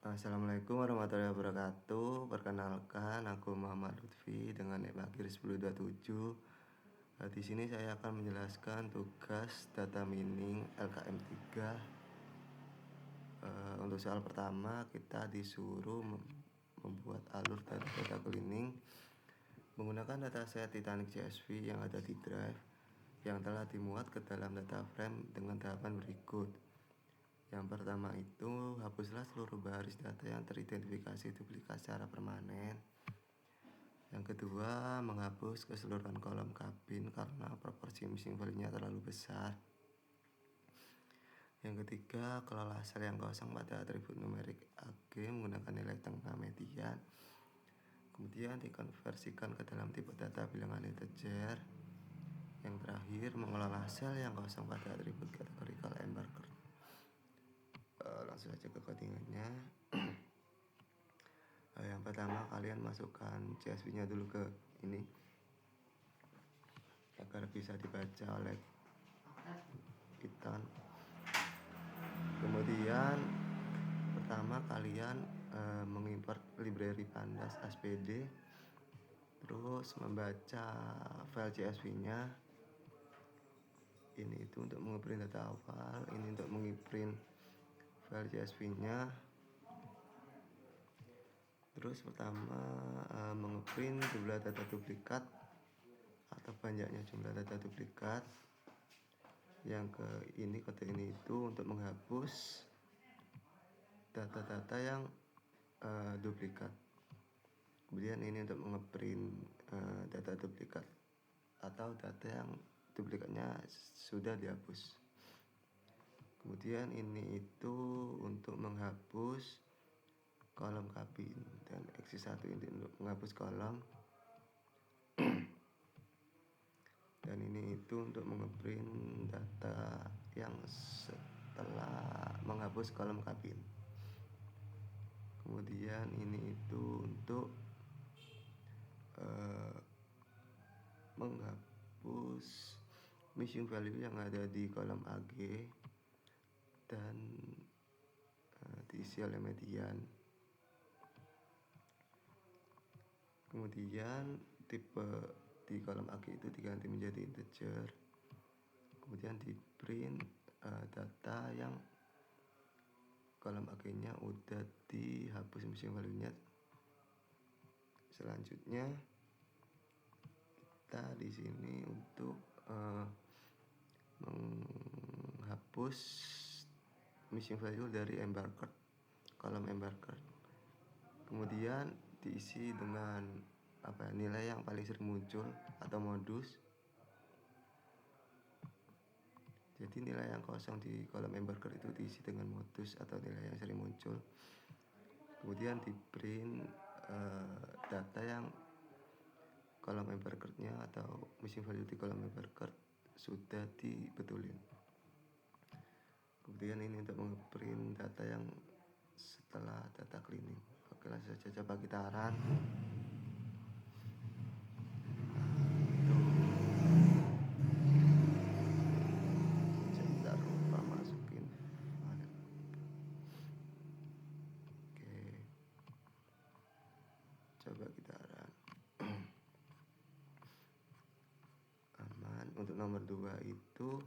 Assalamualaikum warahmatullahi wabarakatuh. Perkenalkan, aku Muhammad Lutfi dengan NIK Bakir 1027. Di sini saya akan menjelaskan tugas data mining LKM 3. Untuk soal pertama, kita disuruh membuat alur data cleaning menggunakan dataset Titanic CSV yang ada di drive yang telah dimuat ke dalam data frame dengan tahapan berikut. Yang pertama itu, hapuslah seluruh baris data yang teridentifikasi duplikat secara permanen. Yang kedua, menghapus keseluruhan kolom kabin karena proporsi missing value-nya terlalu besar. Yang ketiga, kelola sel yang kosong pada atribut numerik AG menggunakan nilai tengah median. Kemudian dikonversikan ke dalam tipe data bilangan integer. Yang terakhir, mengelola sel yang kosong pada atribut categorical embarker. Langsung saja ke codingannya. Yang pertama, kalian masukkan CSV-nya dulu ke ini agar bisa dibaca oleh Python. Kemudian pertama kalian mengimport library pandas SPD, terus membaca file CSV-nya. Ini itu untuk mengeprint data awal, ini untuk mengeprint file CSV-nya. Terus pertama mengeprint jumlah data duplikat atau banyaknya jumlah data duplikat. Yang kode ini itu untuk menghapus data-data yang duplikat. Kemudian ini untuk mengeprint data duplikat atau data yang duplikatnya sudah dihapus. Kemudian ini itu untuk menghapus kolom kabin, dan X1 ini untuk menghapus kolom. Dan ini itu untuk mengeprint data yang setelah menghapus kolom kabin. Kemudian ini itu untuk menghapus missing value yang ada di kolom AG dan diisi oleh median. Kemudian tipe di kolom AG itu diganti menjadi integer. Kemudian di print data yang kolom AG-nya udah dihapus missing value-nya. Selanjutnya kita di sini untuk menghapus missing value dari embarker, kolom embarker. Kemudian diisi dengan nilai yang paling sering muncul atau modus. Jadi nilai yang kosong di kolom embarker itu diisi dengan modus atau nilai yang sering muncul. Kemudian di print data yang kolom embarker-nya atau missing value di kolom embarker sudah dibetulin. Kemudian ini untuk nge-print data yang setelah data cleaning. Oke, langsung saja coba kita run. Sebentar, lupa masukin. Oke, coba kita run. Aman. Untuk nomor 2 itu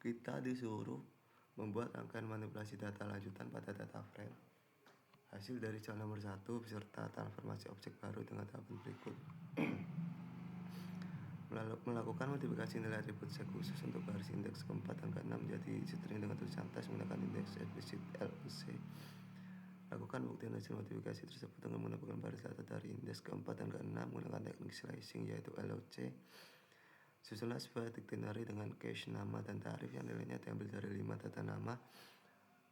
kita disuruh membuat rangkaian manipulasi data lanjutan pada data frame. Hasil dari soal nomor 1 beserta transformasi objek baru dengan tahapan berikut. Melakukan modifikasi nilai atribut set khusus untuk baris indeks ke-4 dan ke-6 menjadi string dengan tulisan teks menggunakan indeks eksplisit LUC. Lakukan buktian hasil modifikasi tersebut dengan menambahkan baris data dari indeks ke-4 dan ke-6 menggunakan teknik slicing yaitu LOC. Susunlah sebuah dictionary dengan cache nama dan tarif yang nilainya diambil dari 5 data nama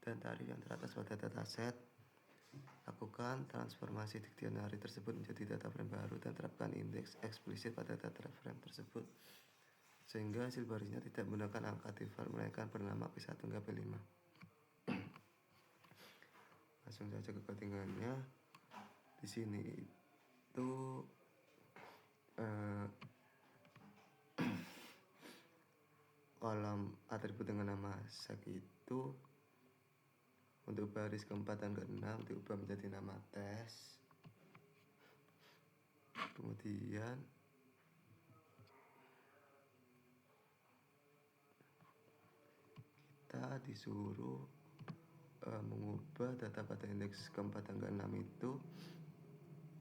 dan tarif yang teratas pada dataset. Lakukan transformasi dictionary tersebut menjadi data frame baru dan terapkan indeks eksplisit pada data frame tersebut sehingga hasil barisnya tidak menggunakan angka default melainkan bernama P1 hingga P5. Langsung saja ke codingannya. Di sini itu kolom atribut dengan nama sec itu untuk baris keempat dan keenam diubah menjadi nama tes. Kemudian kita disuruh mengubah data pada indeks keempat dan keenam itu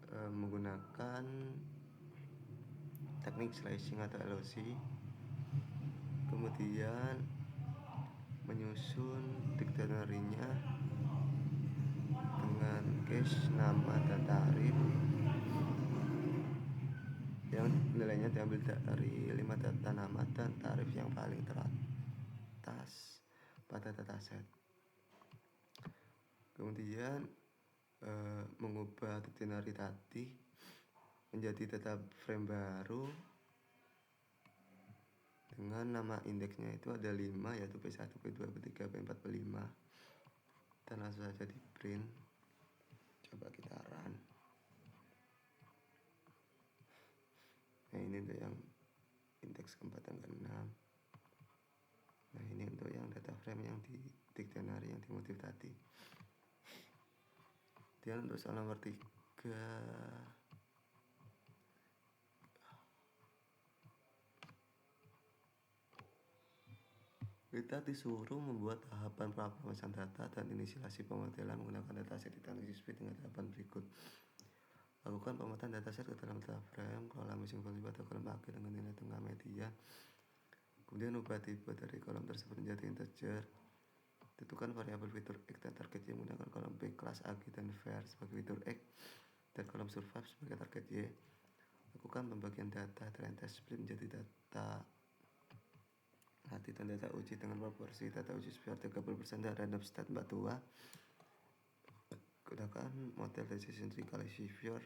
menggunakan teknik slicing atau LOC. Kemudian menyusun dictionary-nya dengan cache nama dan tarif yang nilainya diambil dari 5 data nama dan tarif yang paling teratas pada dataset. Kemudian mengubah dictionary tadi menjadi data frame baru dengan nama indeksnya itu ada 5, yaitu P1, P2, P3, P4, P5, dan langsung saja di print. Coba kita run. Nah, ini untuk yang indeks keempat dan keenam. Nah, ini untuk yang data frame yang di dictionary yang dimotif tadi. Kemudian untuk soal nomor 3, kita disuruh membuat tahapan pemrosesan data dan inisialisasi pemodelan menggunakan dataset di teknik speed dengan tahapan berikut. Lakukan pemetaan dataset ke dalam data frame, kelola missing value pada kolom AG dengan nilai tengah median. Kemudian ubah tipe dari kolom tersebut menjadi integer. Tentukan variabel fitur X dan target Y menggunakan kolom P kelas AG dan var sebagai fitur X dan kolom survive sebagai target Y. Lakukan pembagian data dari test split menjadi data latih dan data uji dengan proporsi data uji sekitar 30% dan random state 42. Gunakan model decision tree classifier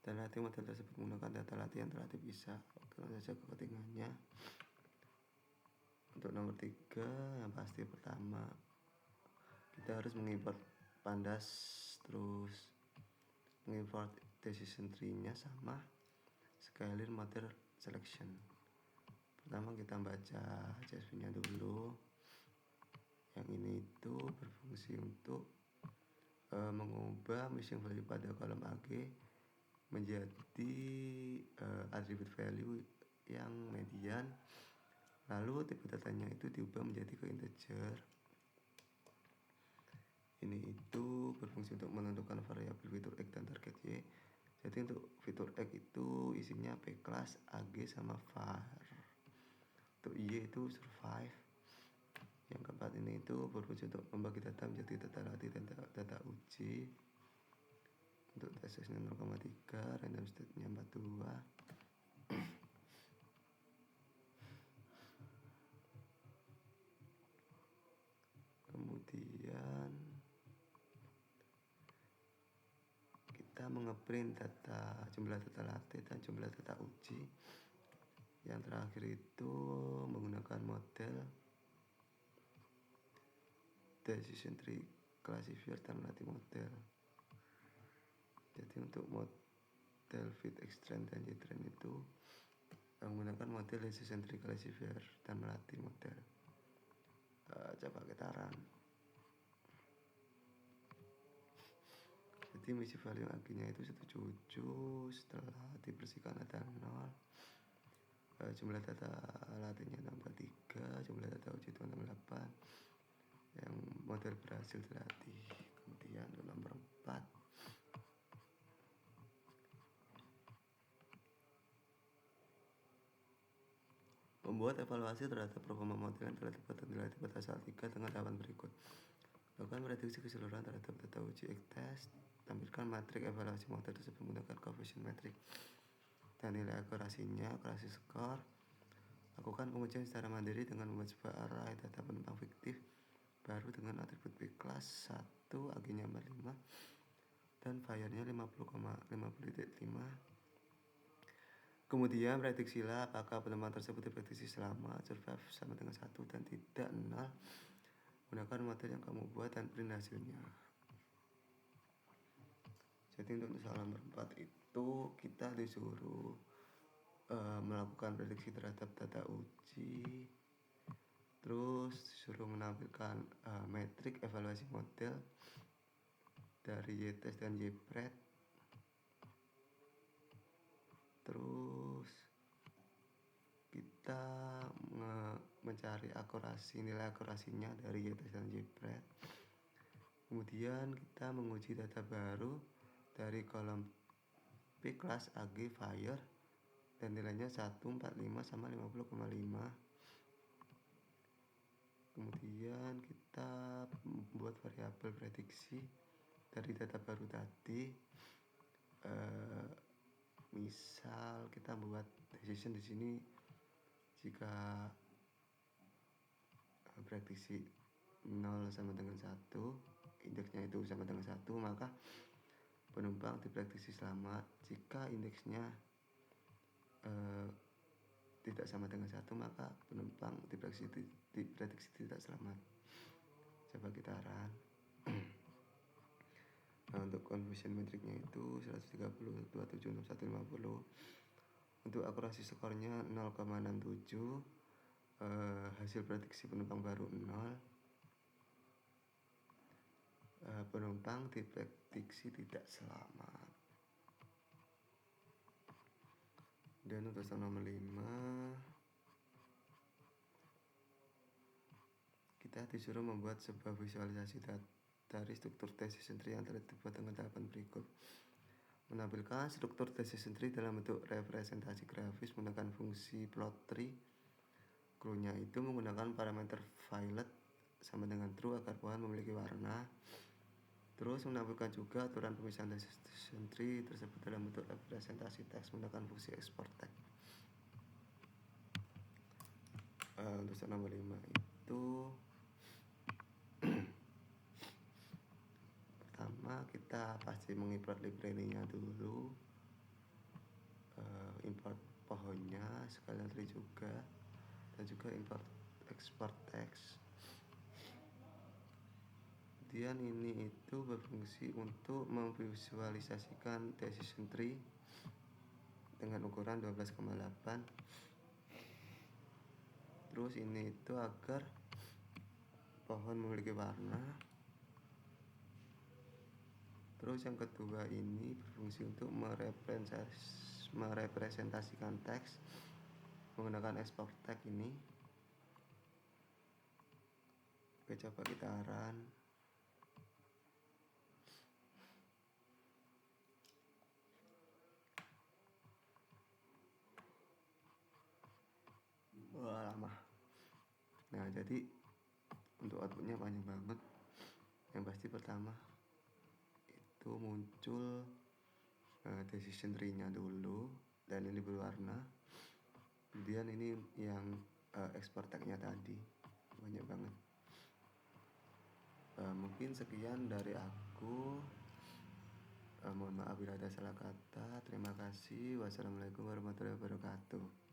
dan latih model tersebut menggunakan data latihan terlatih bisa. Langsung saja ke ketinggalannya. Untuk nomor 3, yang pasti pertama kita harus mengimport pandas, terus mengimport decision tree-nya sama scalar model selection. Pertama kita baca CSV-nya dulu. Yang ini itu berfungsi untuk mengubah missing value pada kolom AG menjadi attribute value yang median, lalu tipe datanya itu diubah menjadi ke integer. Ini itu berfungsi untuk menentukan variabel fitur X dan target Y. Jadi untuk fitur X itu isinya P class, AG sama var. Untuk Y itu survive. Yang keempat ini itu berfungsi untuk membagi data menjadi data latih dan data uji. Untuk TSS-nya 0,3, random state-nya 42. Kemudian kita mengeprint data, jumlah data latih dan jumlah data uji. Yang terakhir itu menggunakan model decision tree classifier dan latih model. Jadi untuk model fit X-trend dan Y-trend itu menggunakan model decision tree classifier dan melatih model. Coba kita run. Jadi missing value AG-nya itu 177, setelah dibersihkan ada 0. Jumlah data latihnya 63, jumlah data uji itu 68 yang model berhasil dilatih. Kemudian nomor 4, membuat evaluasi terhadap performa model yang telah dibuat dan dilatih pada saat 3 dengan tahapan berikut. Lakukan prediksi keseluruhan terhadap data uji X-test. Tampilkan matrik evaluasi model tersebut menggunakan coefficient metrik dan nilai akurasinya, akurasi skor. Lakukan pengujian secara mandiri dengan membuat sebuah array data penumpang fiktif baru dengan atribut P class 1, AG-nya 45 dan var-nya 50,50.5. Kemudian prediksilah apakah penumpang tersebut diprediksi selama survive sama dengan 1 dan tidak 0. Gunakan model yang kamu buat dan print hasilnya. Jadi untuk soal nomor 4 itu kita disuruh melakukan prediksi terhadap data uji, terus disuruh menampilkan metrik evaluasi model dari Y-test dan Y-pred, terus kita mencari nilai akurasinya dari Y-test dan Y-pred. Kemudian kita menguji data baru dari kolom P-class AG Fire dan nilainya 145 sama 50,5. Kemudian kita membuat variabel prediksi dari data baru tadi. Misal kita membuat decision di sini jika prediksi 0 sama dengan 1, indeksnya itu sama dengan 1, maka penumpang diprediksi selamat. Jika indeksnya tidak sama dengan 1, maka penumpang diprediksi tidak selamat. Coba kita run. Nah, untuk confusion metriknya itu 130, 27, 61, 50. Untuk akurasi skornya 0,67. Hasil prediksi penumpang baru 0. Penumpang diprediksi tidak selamat. Dan untuk step nomor 5, kita disuruh membuat sebuah visualisasi dari struktur decision tree yang telah dibuat dengan tahapan berikut. Menampilkan struktur decision tree dalam bentuk representasi grafis menggunakan fungsi plot tree. Clue-nya itu menggunakan parameter violet sama dengan true agar pohon memiliki warna. Terus menampilkan juga aturan pemisahan decision tree tersebut dalam bentuk representasi teks menggunakan fungsi export text. Untuk step nomor 5 itu pertama kita pasti mengimport library-nya dulu, import pohonnya sekalian tree juga, dan juga import export text. Kemudian ini itu berfungsi untuk memvisualisasikan decision tree dengan ukuran 12,8. Terus ini itu agar pohon memiliki warna. Terus yang kedua ini berfungsi untuk merepresentasikan teks menggunakan export text ini. Oke, coba kita run. Wah, lama. Nah, jadi untuk outputnya panjang banget. Yang pasti pertama itu muncul decision tree-nya dulu, dan ini berwarna. Kemudian ini yang export tag-nya tadi, banyak banget. Mungkin sekian dari aku. Mohon maaf bila ada salah kata. Terima kasih. Wassalamualaikum warahmatullahi wabarakatuh.